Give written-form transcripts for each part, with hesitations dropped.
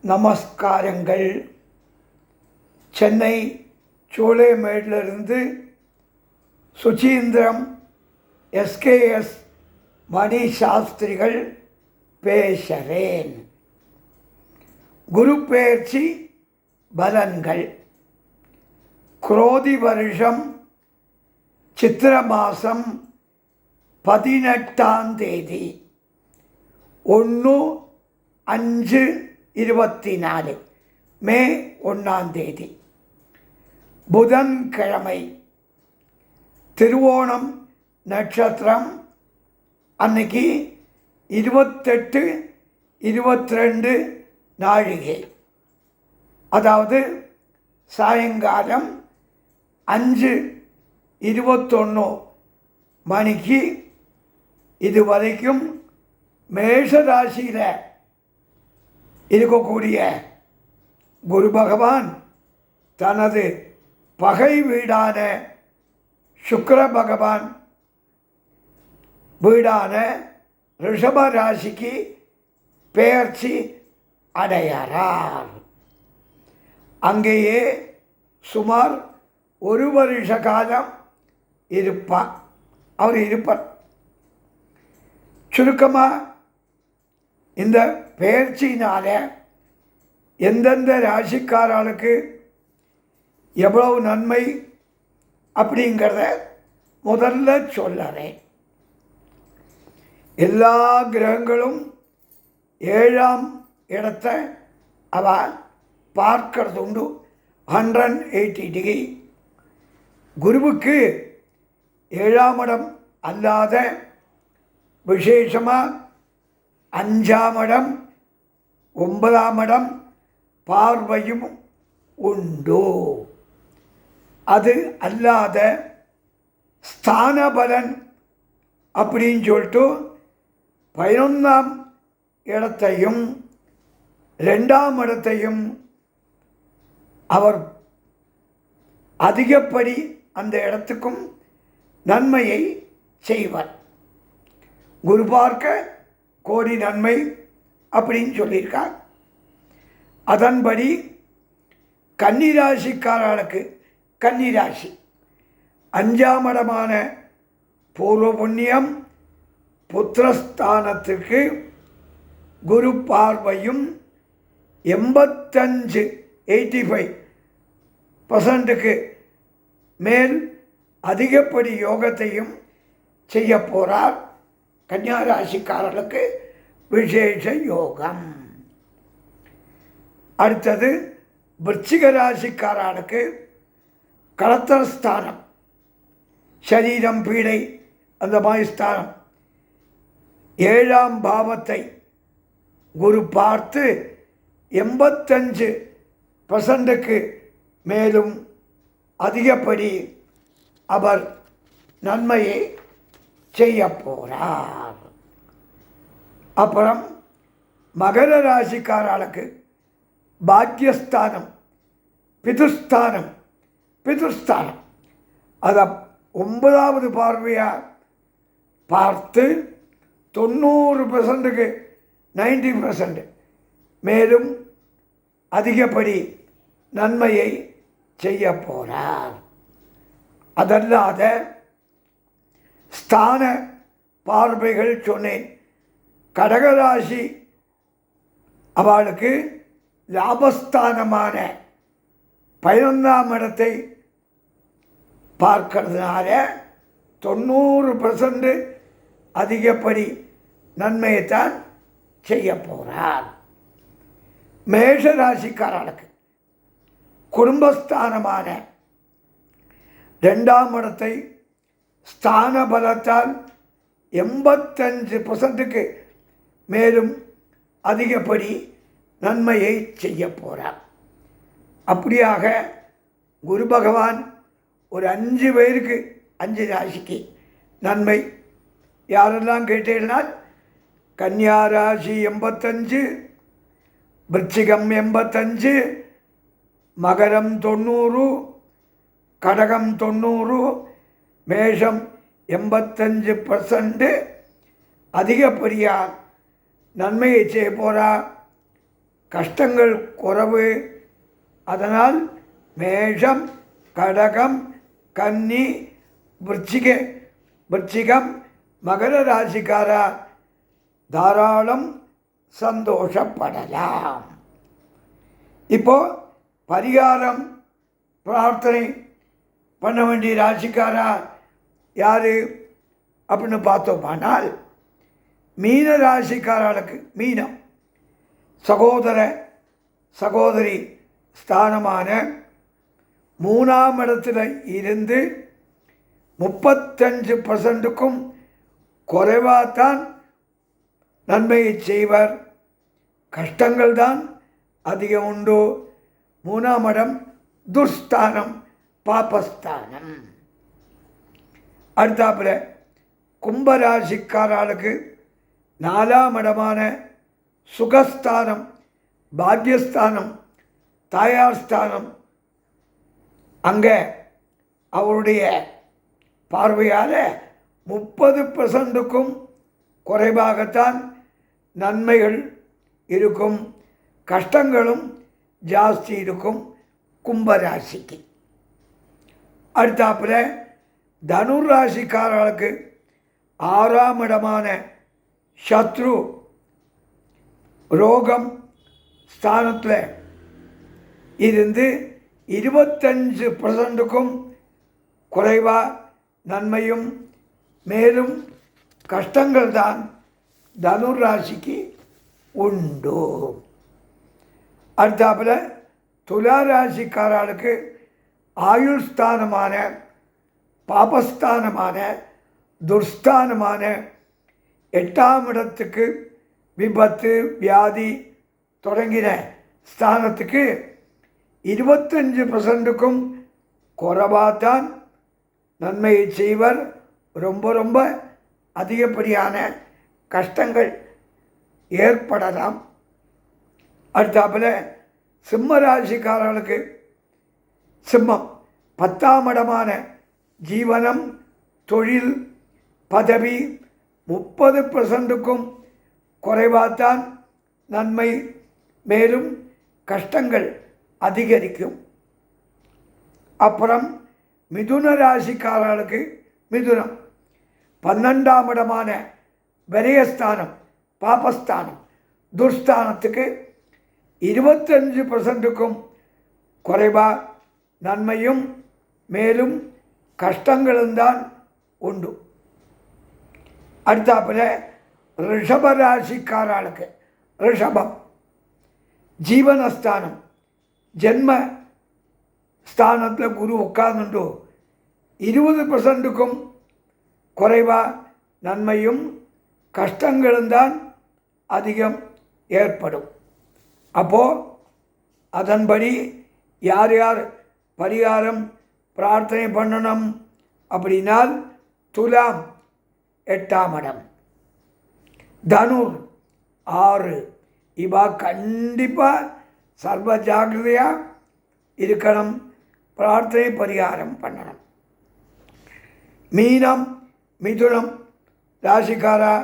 நமஸ்காரங்கள். சென்னை சோலைமேடிலிருந்து சுசீந்திரம் எஸ்கேஎஸ் மணி சாஸ்திரிகள் பேசுகிறேன். குரு பெயர்ச்சி பலன்கள். குரோதி வருஷம் சித்திர மாதம் 18ஆம் தேதி 1/5/24 மே 1ஆம் தேதி புதன்கிழமை. திருவோணம் நட்சத்திரம் அன்னைக்கு 28-22 நாழிகை, அதாவது சாயங்காலம் 5:21 மணிக்கு இதுவரைக்கும் மேஷராசியில் இருக்கக்கூடிய குரு பகவான் தனது பகை வீடான சுக்கிர பகவான் வீடான ரிஷப ராசிக்கு பெயர்ச்சி அடையார். அங்கேயே சுமார் 1 வருஷ காலம் அவர் இருப்பார். சுருக்கமாக இந்த பெயர்ச்சியினால் எந்தெந்த ராசிக்காரர்களுக்கு எவ்வளவு நன்மை அப்படிங்கிறத முதல்ல சொல்லுறேன். எல்லா கிரகங்களும் 7ஆம் இடத்தை அவ பார்க்கறது உண்டு, 180 டிகிரி. குருவுக்கு 7ஆம் இடம் அல்லாத விசேஷமாக 5ஆம் இடம் 9ஆம் இடம் பார்வையும் உண்டு. அது அல்லாத ஸ்தான பலன் அப்படின்னு சொல்லிட்டு 11ஆம் இடத்தையும் 2ஆம் இடத்தையும் அவர் அதிகப்படி அந்த இடத்துக்கும் நன்மையை செய்வார். குரு பார்க்க கோடி நன்மை அப்படின்னு சொல்லியிருக்கார். அதன்படி கன்னிராசிக்காரர்களுக்கு, கன்னிராசி 5ஆம் இடமான பூர்வ புண்ணியம் புத்திரஸ்தானத்திற்கு குரு பார்வையும் 85% மேல் அதிகப்படி யோகத்தையும் செய்ய போகிறார். கன்னியாராசிக்காரர்களுக்கு விசேஷ யோகம். அடுத்தது விருச்சிக ராசிக்காரர்களுக்கு கலத்திரஸ்தானம், சரீரம் பீடை அந்த மாதிரி ஸ்தானம், 7ஆம் பாவத்தை குரு பார்த்து 85% மேலும் அதிகப்படி அவர் நன்மையை செய்ய போகிறார். அப்புறம் மகர ராசிக்காரர்களுக்கு பாக்கியஸ்தானம், பிதுஸ்தானம் அதை 9வது பார்வையாக பார்த்து 90%க்கு 90% மேலும் அதிகப்படி நன்மையை செய்ய போகிறார். அதல்லாத ஸ்தான பார்வைகள் சொன்னேன். கடகராசி அவளுக்கு லாபஸ்தானமான 11ஆம் இடத்தை பார்க்கறதுனால 90% அதிகப்படி நன்மையைத்தான் செய்ய போகிறார். மேஷராசிக்காரர்களுக்கு குடும்பஸ்தானமான 2ஆம் இடத்தை ஸ்தான பலத்தால் 85%க்கு மேலும் அதிகப்படி நன்மையை செய்ய போகிறார். அப்படியாக குரு பகவான் ஒரு 5 பேருக்கு, 5 ராசிக்கு நன்மை. யாரெல்லாம் கேட்டீங்கன்னால் கன்னியா ராசி 85, விருச்சிகம் 85, மகரம் 90, கடகம் 90, மேஷம் 85% அதிகப்படியாக நன்மையை செய்ய போகிறா. கஷ்டங்கள் குறைவு. அதனால் மேஷம், கடகம், கன்னி, விருச்சிகம், மகர ராசிக்காரா தாராளம் சந்தோஷப்படலாம். இப்போ பரிகாரம் பிரார்த்தனை பண்ண வேண்டிய ராசிக்காரா யார் அப்படின்னு பார்த்தோமானால் மீன ராசிக்காரர்களுக்கு மீனம் சகோதர சகோதரி ஸ்தானமான 3ஆம் இடத்துல இருந்து 35%க்கும் குறைவாகத்தான் நன்மையை செய்வர். கஷ்டங்கள் தான் அதிகம் உண்டு. 3ஆம் இடம் துர்ஸ்தானம், பாபஸ்தானம். அடுத்தாப்புல கும்பராசிக்காரர்களுக்கு 4ஆம் இடமான சுகஸ்தானம், பாக்யஸ்தானம், தாயார் ஸ்தானம். அங்கே அவருடைய பார்வையால் 30%க்கும் குறைவாகத்தான் நன்மைகள் இருக்கும். கஷ்டங்களும் ஜாஸ்தி இருக்கும் கும்பராசிக்கு. அடுத்தாப்புல தனுர் ராசிக்காரர்களுக்கு 6ஆம் இடமான சத்ரு ரோகம் ஸ்தானத்தில் இருந்து 25%க்கும் குறைவாக நன்மையும் மேலும் கஷ்டங்கள் தான் தனுர் ராசிக்கு உண்டு. அடுத்தாப்புல துலா ராசிக்காரர்களுக்கு ஆயுள்ஸ்தானமான, பாபஸ்தானமான, துர்ஸ்தானமான 8ஆம் இடத்துக்கு விபத்து வியாதி தொடங்கின ஸ்தானத்துக்கு 25%க்கும் குறைவாகத்தான் நன்மையை செய்வர். ரொம்ப அதிகப்படியான கஷ்டங்கள் ஏற்படலாம். அடுத்தாப்புல சிம்ம ராசிக்காரர்களுக்கு சிம்மம் 10ஆம் இடமான ஜீவனம், தொழில், பதவி 30%க்கும் குறைவாகத்தான் நன்மை மேலும் கஷ்டங்கள் அதிகரிக்கும். அப்புறம் மிதுன ராசிக்காரர்களுக்கு மிதுனம் 12ஆம் இடமான விரயஸ்தானம், பாபஸ்தானம், துர்ஸ்தானத்துக்கு 25%க்கும் குறைவாக நன்மையும் மேலும் கஷ்டங்களும் தான் உண்டு. அடுத்தாப்புல ரிஷப ராசிக்காரர்களுக்கு ரிஷபம் ஜீவனஸ்தானம், ஜென்ம ஸ்தானத்தில் குரு உட்கார்ந்துட்டு 20%க்கும் குறைவாக நன்மையும் கஷ்டங்களும் தான் அதிகம் ஏற்படும். அப்போது அதன்படி யார் யார் பரிகாரம் பிரார்த்தனை பண்ணணும் அப்படின்னால் துலாம் 8ஆம் இடம், தனுர் 6, இவா கண்டிப்பாக சர்வ ஜாக்கிரதையாக இருக்கணும், பிரார்த்தனை பரிகாரம் பண்ணணும். மீனம் மிதுனம் ராசிக்காரா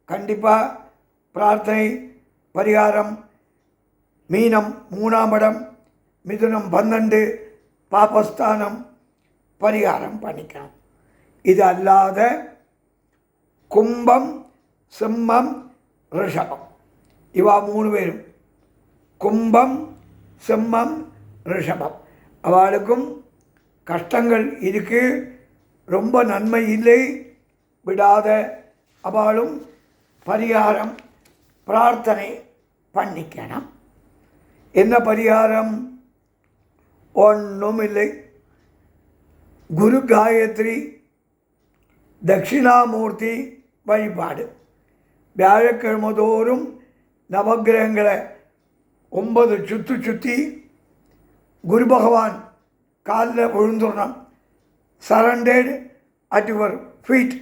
கண்டிப்பாக பிரார்த்தனை பரிகாரம். மீனம் 3ஆம் இடம், மிதுனம் 12, பாபஸ்தானம் பரிகாரம் பண்ணிக்கணும். இது அல்லாத கும்பம், சிம்மம், ரிஷபம் இவா 3 பேரும் கும்பம், சிம்மம், ரிஷபம் அவளுக்கும் கஷ்டங்கள் இருக்குது, ரொம்ப நன்மை இல்லை. விடாத அவளும் பரிகாரம் பிரார்த்தனை பண்ணிக்கணும். என்ன பரிகாரம்? ஒன்றும் இல்லை. குரு காயத்ரி தட்சிணாமூர்த்தி வழிபாடு. வியாழக்கிழமை தோறும் நவகிரகங்களை 9 சுற்றி குரு பகவான் காலில் விழுந்துடணும். Surrendered at your feet.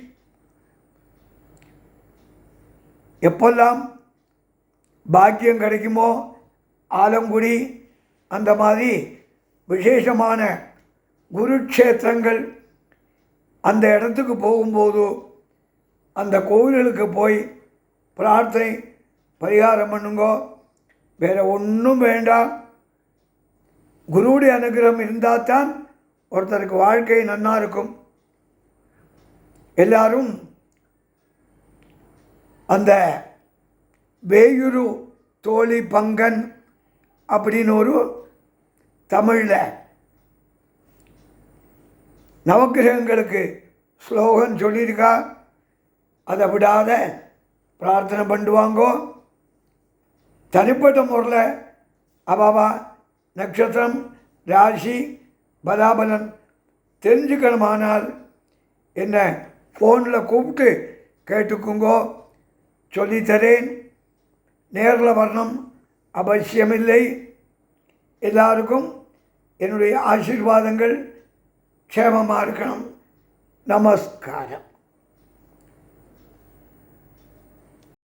எப்பெல்லாம் பாக்கியம் கிடைக்குமோ ஆலங்குடி அந்த மாதிரி விசேஷமான குருக்ஷேத்திரங்கள் அந்த இடத்துக்கு போகும்போது அந்த கோவில்களுக்கு போய் பிரார்த்தனை பரிகாரம் பண்ணுங்கோ. வேறு ஒன்றும் வேண்டாம். குருவுடைய அனுகிரகம் இருந்தால் தான் ஒருத்தருக்கு வாழ்க்கை நன்னா இருக்கும். எல்லாரும் அந்த வேயுரு தோழி பங்கன் அப்படின்னு ஒரு தமிழில் நவக்கிரகங்களுக்கு ஸ்லோகன் சொல்லியிருக்கா. அதை விடாத பிரார்த்தனை பண்ணுவாங்கோ. தனிப்பட்ட முறையில் அவாவா நட்சத்திரம் ராசி பலாபலன் தெரிஞ்சுக்கணுமானால் என்ன ஃபோனில் கூப்பிட்டு கேட்டுக்குங்கோ, சொல்லித்தரேன். நேரில் வரணும் அவசியமில்லை. எல்லாருக்கும் என்னுடைய ஆசீர்வாதங்கள் க்ஷேமமாக இருக்கணும். நமஸ்காரம்.